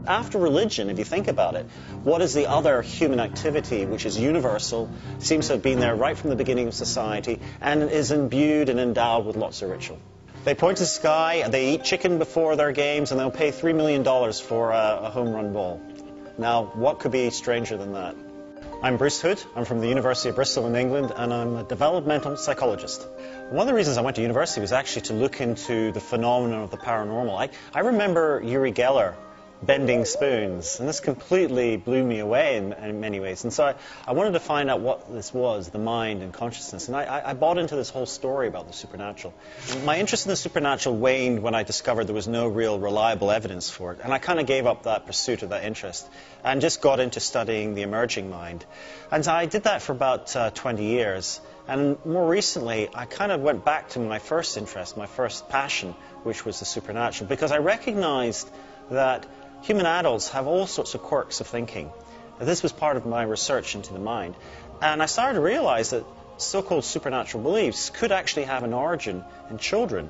After religion, if you think about it, what is the other human activity which is universal, seems to have been there right from the beginning of society, and is imbued and endowed with lots of ritual? They point to the sky, they eat chicken before their games, and they'll pay $3 million for a home run ball. Now, what could be stranger than that? I'm Bruce Hood. I'm from the University of Bristol in England, and I'm a developmental psychologist. One of the reasons I went to university was actually to look into the phenomenon of the paranormal. I remember Uri Geller bending spoons, and this completely blew me away in many ways. And so I wanted to find out what this was, the mind and consciousness. And I bought into this whole story about the supernatural. My interest in the supernatural waned when I discovered there was no real reliable evidence for it. And I kind of gave up that pursuit of that interest and just got into studying the emerging mind. And I did that for about 20 years. And more recently, I kind of went back to my first interest, my first passion, which was the supernatural, because I recognized that human adults have all sorts of quirks of thinking. This was part of my research into the mind. And I started to realize that so-called supernatural beliefs could actually have an origin in children,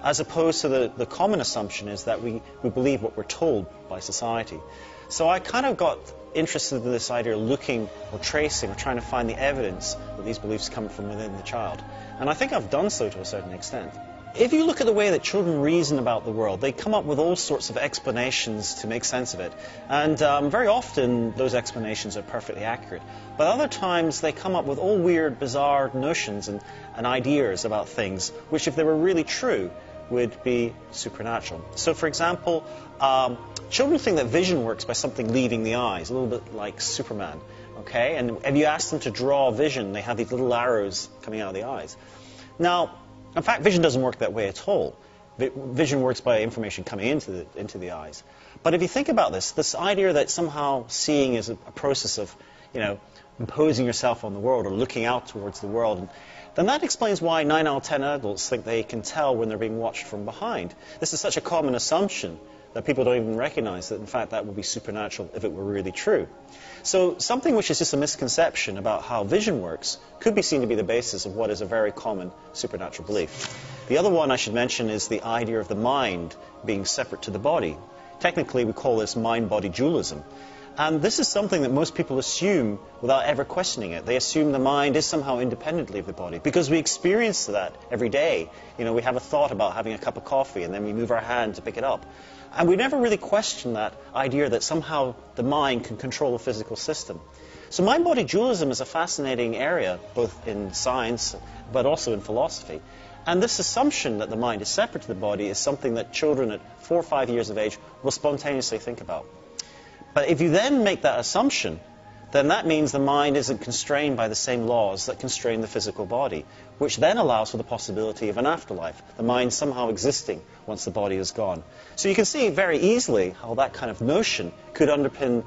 as opposed to the common assumption is that we believe what we're told by society. So I kind of got interested in this idea of looking or tracing or trying to find the evidence that these beliefs come from within the child. And I think I've done so to a certain extent. If you look at the way that children reason about the world, they come up with all sorts of explanations to make sense of it. And very often those explanations are perfectly accurate. But other times they come up with all weird, bizarre notions and ideas about things, which if they were really true, would be supernatural. So for example, children think that vision works by something leaving the eyes, a little bit like Superman. Okay? And if you ask them to draw vision, they have these little arrows coming out of the eyes. Now, in fact, vision doesn't work that way at all. Vision works by information coming into the eyes. But if you think about this idea that somehow seeing is a process of, imposing yourself on the world or looking out towards the world, then that explains why 9 out of 10 adults think they can tell when they're being watched from behind. This is such a common assumption that people don't even recognize that, in fact, that would be supernatural if it were really true. So something which is just a misconception about how vision works could be seen to be the basis of what is a very common supernatural belief. The other one I should mention is the idea of the mind being separate to the body. Technically, we call this mind-body dualism. And this is something that most people assume without ever questioning it. They assume the mind is somehow independently of the body because we experience that every day. We have a thought about having a cup of coffee and then we move our hand to pick it up. And we never really question that idea that somehow the mind can control the physical system. So mind-body dualism is a fascinating area, both in science but also in philosophy. And this assumption that the mind is separate to the body is something that children at 4 or 5 years of age will spontaneously think about. But if you then make that assumption, then that means the mind isn't constrained by the same laws that constrain the physical body, which then allows for the possibility of an afterlife, the mind somehow existing once the body is gone. So you can see very easily how that kind of notion could underpin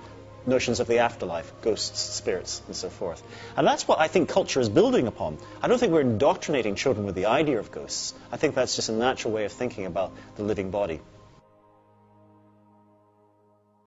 notions of the afterlife, ghosts, spirits, and so forth. And that's what I think culture is building upon. I don't think we're indoctrinating children with the idea of ghosts. I think that's just a natural way of thinking about the living body.